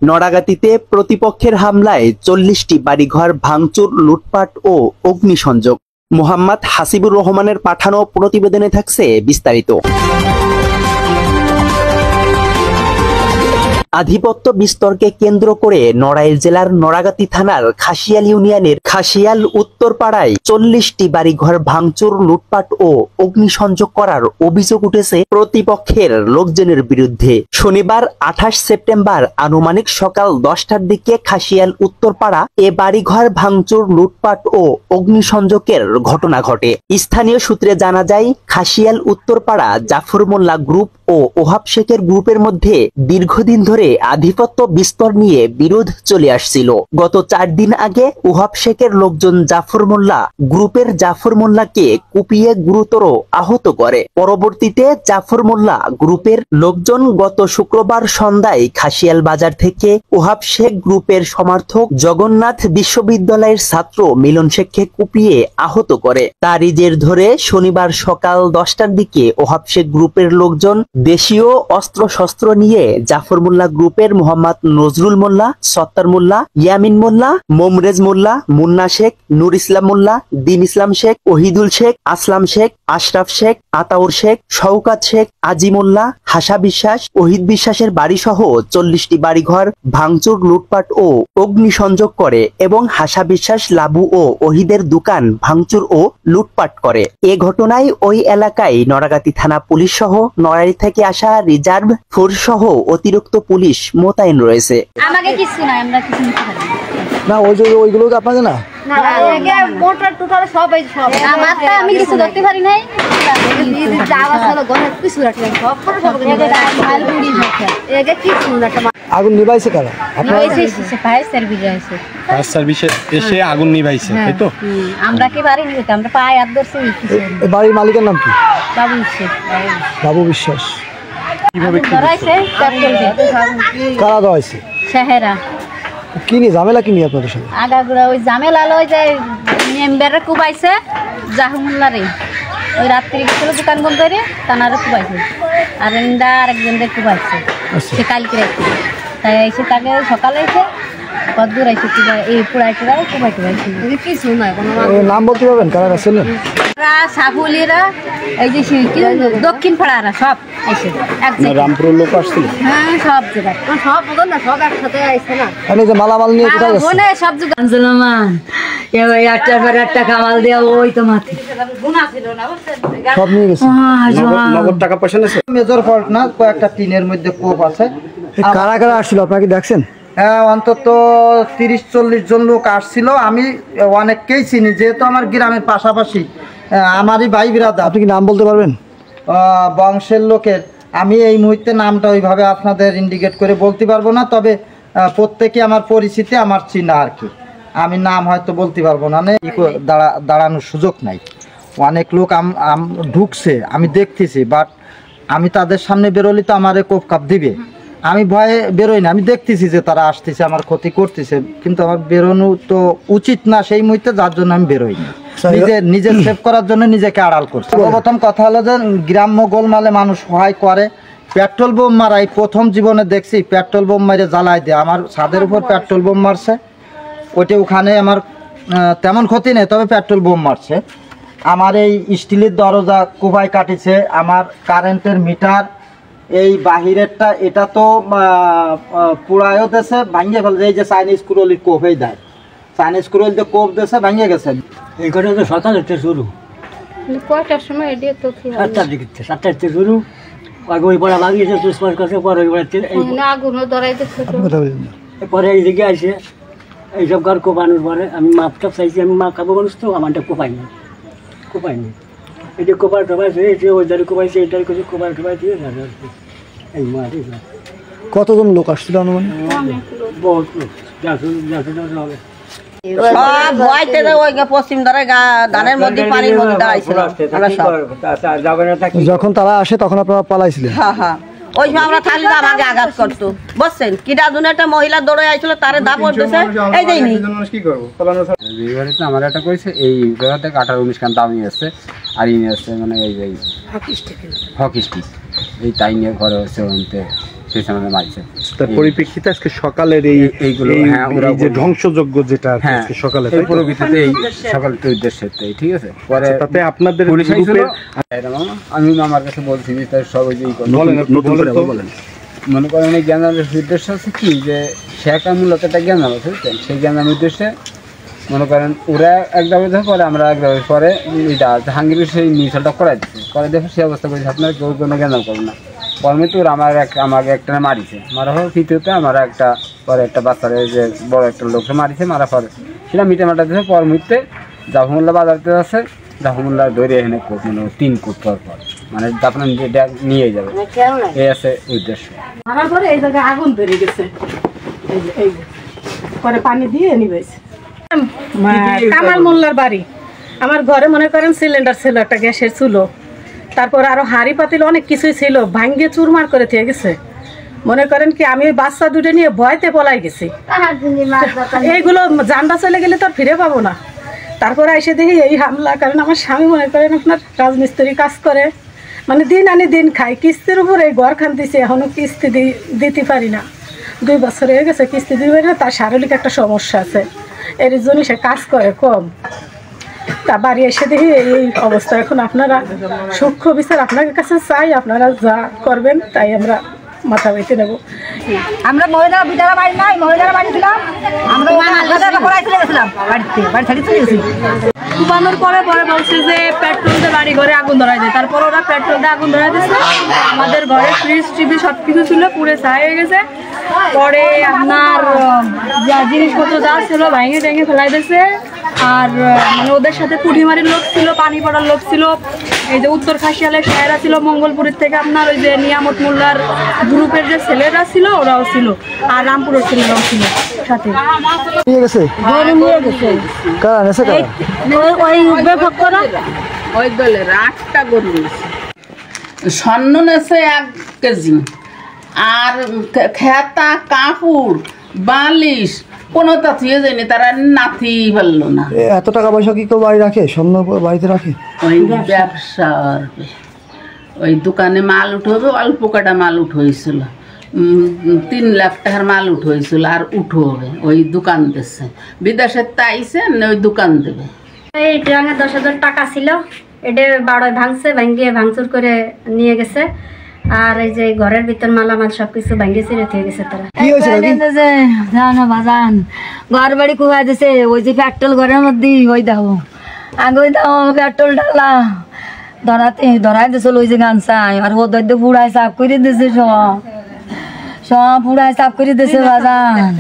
নড়াগাতিতে প্রতিপক্ষের হামলায় ৪০টি বাড়িঘর ভাঙচুর, লুটপাট ও অগ্নিসংযোগ। মোহাম্মদ হাসিবুর রহমানের পাঠানো প্রতিবেদনে থাকছে বিস্তারিত। আধিপত্য বিস্তারকে কেন্দ্র করে নড়াইল জেলার নড়াগাতি থানার খাসিয়াল ইউনিয়নের খাসিয়াল উত্তরপাড়ায় ৪০টি বাড়িঘর ভাঙচুর, লুটপাট ও অগ্নিসংযোগ করার অভিযোগ উঠেছে প্রতিপক্ষের লোকজনের বিরুদ্ধে। শনিবার ২৮ সেপ্টেম্বর আনুমানিক সকাল ১০টার দিকে খাসিয়াল উত্তরপাড়া এ বাড়িঘর ভাঙচুর, লুটপাট ও অগ্নিসংযোগের ঘটনা ঘটে। স্থানীয় সূত্রে জানা যায়, খাসিয়াল উত্তরপাড়া জাফর মোল্লা গ্রুপ ও ওহাব শেখের গ্রুপের মধ্যে দীর্ঘদিন ধরে আধিপত্য বিস্তার নিয়ে বিরোধ চলে আসছিল। গত ৪ দিন আগে ওহাব শেখের লোকজন জাফর মোল্লা গ্রুপের জাফর মোল্লাকে কুপিয়ে গুরুতর আহত করে। পরবর্তীতে জাফর মোল্লা গ্রুপের লোকজন গত শুক্রবার সন্ধ্যায় খাসিয়াল বাজার থেকে ওহাব শেখ গ্রুপের সমর্থক জগন্নাথ বিশ্ববিদ্যালয়ের ছাত্র মিলন শেখকে কুপিয়ে আহত করে। তারই জের ধরে শনিবার সকাল ১০টার দিকে ওহাব শেখ গ্রুপের লোকজন দেশীয় অস্ত্রশস্ত্র নিয়ে জাফর মোল্লা গ্রুপের মোহাম্মদ নজরুল মোল্লা, সত্তার মোল্লা, ইয়ামিন মোল্লা, মোমরেজ মোল্লা, মুন্না শেখ, নূর ইসলাম মোল্লা, দিন ইসলাম শেখ, ওহিদুল শেখ, আসলাম শেখ, আশরাফ শেখ, আতাউর শেখ, শওকাত শেখ, আজি মোল্লা, হাসা বিশ্বাস, ওহিদ বিশ্বাসের বাড়ি সহ ৪০টি বাড়িঘর ভাঙচুর, লুটপাট ও অগ্নিসংযোগ করে এবং হাসা বিশ্বাস, লাবু ও ওহিদের দোকান ভাঙচুর ও লুটপাট করে। এ ঘটনায় ওই এলাকায় নড়াগাতি থানা পুলিশ সহ নড়াইল থেকে আসা রিজার্ভ ফোর্স সহ অতিরিক্ত পুলিশ মোতায়েন রয়েছে। আমাকে কিছু না, আমরা কিছু নিতে পারি না। ওইগুলো তো আপনাদের না? না, এগে মোটর টোটাল সব আমারটা আমি কিছু ধরতে পারি নাই। যাওয়া চলো ঘরে কিছু রাখলাম, সব করে সব মাইল পুড়ি হচ্ছে। এগে কিছু না। আগুন নিভাইছে কারা? আপনারা এসে ফায়ার সার্ভিসে আসে। ফায়ার সার্ভিসে এসে আগুন নিভাইছে, তাই তো? আমরা কি পারি না, আমরা পায়ে হাত ধরছি। এই বাড়ির মালিকের নাম কি? বাবু বিশ্বাস। বাবু বিশ্বাস। কিভাবে ধরাইছে? কারা ধরাইছে? সেহেরা। কি নিয়ে ঝামেলা, কি নিয়ে আপনাদের সাথে? আগাগুড়া ওই ঝামেলা লয় যে মেম্বারে কুবাইছে জাহমুল্লারে। ওই রাত্রি গেছিল দোকান বন্ধ করে, তানারে কুবাইছে। আর ইন্দা আরেকজনদের কুবাইছে। সে কালকে রাখছে, তাই এসে তাকে সকালে এসে কদ্দূর আইসে এই পুরাই টুরাই কুবাই টুবাইছে। কিছু নয়, কোনো নাম বলতে পারবেন কারা ছিলেন? সাফুলিরা, এই যে দক্ষিণ পাড়ারা সব এসে রামপুর লোক আসছিল। হ্যাঁ, সব জায়গায় সব না, সব একসাথে আইসে না। আমি যে মালামাল নিয়ে কোথায় যাচ্ছেন? সব জায়গায় একটার পর একটা কামাল দেওয়া, ওই তো মাথে সব নিয়ে গেছে। নগদ টাকা পয়সা নেছে। মেজর ফল্ট না, কয়েকটা টিনের মধ্যে কোপ আছে। কারা কারা আসছিল আপনারা কি দেখছেন? হ্যাঁ, অন্তত ৩০-৪০ জন লোক আসছিল। আমি অনেককেই চিনি, যেহেতু আমার গ্রামের পাশাপাশি আমারই ভাই বিরাদার। আপনি কি নাম বলতে পারবেন বংশের লোকের? আমি এই মুহূর্তে নামটা ওইভাবে আপনাদের ইন্ডিকেট করে বলতে পারবো না, তবে প্রত্যেকে আমার পরিচিতি, আমার চিনা আর কি। আমি নাম হয়তো বলতে পারবো না, দাঁড়ানোর সুযোগ নাই। অনেক লোক ঢুকছে, আমি দেখতেছি, বাট আমি তাদের সামনে বেরোলে তো আমার কোপ কাপ দিবে। আমি ভয়ে বেরোই না, আমি দেখতেছি যে তারা আসতেছে, আমার ক্ষতি করতেছে, কিন্তু আমার বেরোনো তো উচিত না সেই মুহূর্তে, যার জন্য আমি বেরোই না। নিজের সেভ করার জন্য নিজেকে আড়াল করছি। প্রথম কথা হলো যে গ্রাম্য গোলমালে মানুষ সহায় করে। পেট্রোল বোম মারাই প্রথম জীবনে দেখছি, পেট্রোল বোম মারে জ্বালাই দেয়। আমার ছাদের উপর পেট্রোল বোম মারছে, ওইটা ওখানে আমার তেমন ক্ষতি নেই, তবে পেট্রোল বোম মারছে। আমার এই স্টিলের দরজা কোপায় কাটিছে, আমার কারেন্টের মিটার, এই বাহিরেরটা এটা তো পুরায়ও দেশে ভাঙিয়ে ফেলছে। এই যে চাইনিজ কুরলির কোপেই দেয়, চাইনিজ কুরল দিয়ে কোপ দেশে ভাঙিয়ে গেছে। এই ঘটনা তো সকালে শুরু, কয়টার সময়? এটা তো 7টার দিকে, 7টার থেকে শুরু। ওই পড়া ভাঙিয়েছে, চুসপাস করছে, পরে ওই আগুনও ধরাইতে পরে এইদিকে আসে এইসব ঘর কোপানোর পরে আমি মাপটা চাইছি, আমি মা খাবো মানুষ তো, আমারটা কোপাইনি। এটা কোপার টোপাইছে, ওই দাঁড়িয়ে কোপাইছে, এই দাঁড়িয়ে কোপার টোপাই দিয়ে এই মাটি। কতজন লোক আসছিল অনুমান? বহুত লোক, হবে। যখন তারা আসে তখন আপনারা পালাইছিলেন? ওই সময় আমরা থাকলে আমাকে আঘাত করতো, বুঝছেন? কিটা দুনে একটা মহিলা দৌড়ে আইছিল, তারে দাপট দিছে। এই দেয়নি আমার একটা কইছে এই জায়গা থেকে 18-19 খান দামি আছে, আর ইনি আছে মানে এই হকি স্টিক, এই তাই নিয়ে ঘরে হচ্ছে সেই সময় মারছে। তার পরিপ্রেক্ষিতে আজকে সকালের এইগুলো, হ্যাঁ, ওরা যে ধ্বংসযজ্ঞ যেটা আর কি হ্যাঁ আজকে সকালে, এই পরিপ্রেক্ষিতে এই সকালের উদ্দেশ্যে, ঠিক আছে। পরে তাতে আপনাদের পুলিশ আইছিল, গ্রুপের আমি আমার কাছে বলছি যে তার সব ওই যে বলেন, আপনি বলেন তো। মনে করেন এই জ্ঞানের উদ্দেশ্য আছে কি, যে শেখ মূলত একটা জ্ঞান আছে, বুঝছেন? সেই জ্ঞানের উদ্দেশ্যে মনে করেন ওরা এক দাবি পরে আমরা এক দাবি পরে এটা জাহাঙ্গীরের সেই মিশালটা করাই দিচ্ছে, করে দেখে সে অবস্থা করেছে আপনারা কেউ কোনো জ্ঞান করবে না। পরমিতে ওরা আমাকে একটা মারিছে, মারা হওয়ার তৃতীয়তে আমার একটা পরে একটা বাচ্চারে যে বড় একটা লোককে মারিছে, মারা পরে সেটা মিটে মাটা দিয়েছে। পরমিতে জাফরমোল্লা বাজারতে আছে, জাফরমোল্লা ধরে এখানে মানে 3 কোট পর মানে আপনার নিয়ে যাবে, এই আছে উদ্দেশ্য। মারার পরে এই জায়গায় আগুন ধরে গেছে, এই পরে পানি দিয়ে নিবেছে। কামাল মোল্লার বাড়ি, আমার ঘরে মনে করেন সিলিন্ডার ছিল, একটা গ্যাসের চুলো, তারপর আরো হাঁড়ি পাতিল অনেক কিছুই ছিল, ভাঙ্গে চুরমার করে দিয়ে গেছে। মনে করেন কি আমি বাচ্চা দুটো নিয়ে ভয়তে পলাই গেছি, এইগুলো জানটা চলে গেলে তো আর ফিরে পাবো না। তারপরে এসে দেখি এই হামলা, কারণ আমার স্বামী মনে করেন আপনার রাজমিস্ত্রি কাজ করে, মানে দিন আনি দিন খাই, কিস্তির উপর এই ঘর খান দিছি, এখনো কিস্তি দিতে পারি না। 2 বছর হয়ে গেছে কিস্তি দিতে পারি না, তার শারীরিক একটা সমস্যা আছে, এর জন্য সে কাজ করে কম। তা বাড়ি এসে দেখি এই অবস্থা। এখন আপনারা সূক্ষ্ম বিচার আপনাদের কাছে চাই, আপনারা যা করবেন তাই আমরা মাথা বেঁধে নেব। আমরা মহিলা বিটারা বাড়ি নাই, মহিলারা বাড়ি ছিলাম, আমরা গেছিলাম বাড়ি ছাড়ি চলে গেছি। কুপানোর পরে পরে বলছে যে পেট্রোল দিয়ে বাড়ি ঘরে আগুন ধরাই দেয়, তারপর ওরা পেট্রোল দিয়ে আগুন ধরাই দিচ্ছে। আমাদের ঘরে ফ্রিজ টিভি সব কিছু ছিল পুরে ছাই হয়ে গেছে। পরে আপনার যা জিনিসপত্র যা ছিল ভেঙে ভেঙে ফেলাই দিয়েছে। আর মানে ওদের সাথে পুঁটিমারির লোক ছিল, পানি পড়ার লোক ছিল, এই যে উত্তর খাসিয়ালের সাহেরা ছিল, মঙ্গলপুরের থেকে আপনার ওই যে নিয়ামত মোল্লার গ্রুপের যে ছেলেরা ছিল ওরাও ছিল, আর রামপুরের ছেলেরাও ছিল সাথে। নিয়ে গেছে গরু নিয়ে গেছে কারা নেছে কারা? ওই বেফকরা ওই দলের 8টা গরু স্বর্ণ নেছে 1 কেজি, আর খেতা কাপড় বালিশ কোনোটা থুয়ে যায়নি, তারা নাতি পারলো না। এত টাকা পয়সা কি কেউ বাড়ি রাখে? স্বর্ণ বাড়িতে রাখে? ওই ব্যবসা, ওই দোকানে মাল উঠবে, অল্প কটা মাল উঠেছিল, 3 লাখ টাকার মাল উঠেছিল, আর উঠবে ওই দোকান দিচ্ছে, বিদেশের তাইছে ওই দোকান দেবে। এই ট্রাঙে 10,000 টাকা ছিল, এটা বাড়ায় ভাঙছে, ভাঙিয়ে ভাঙচুর করে নিয়ে গেছে। আর এই যে ঘরের ভিতর মালামাল সবকিছু ভাঙিয়ে ছিঁড়ে দিয়ে গেছে তারা। কি হয়েছে জানো বাজান, ঘর বাড়ি কুয়া দিছে, ওই যে পেট্রোল ঘরের মধ্যে ওই দাও আগে ওই দাও পেট্রোল ডালা ধরাই দিছিল ওই যে গানসাই, আর ও দৈদ্য পুড়াই সাফ করে দিছে, সব পুড়াই সাফ করে দিছে বাজান।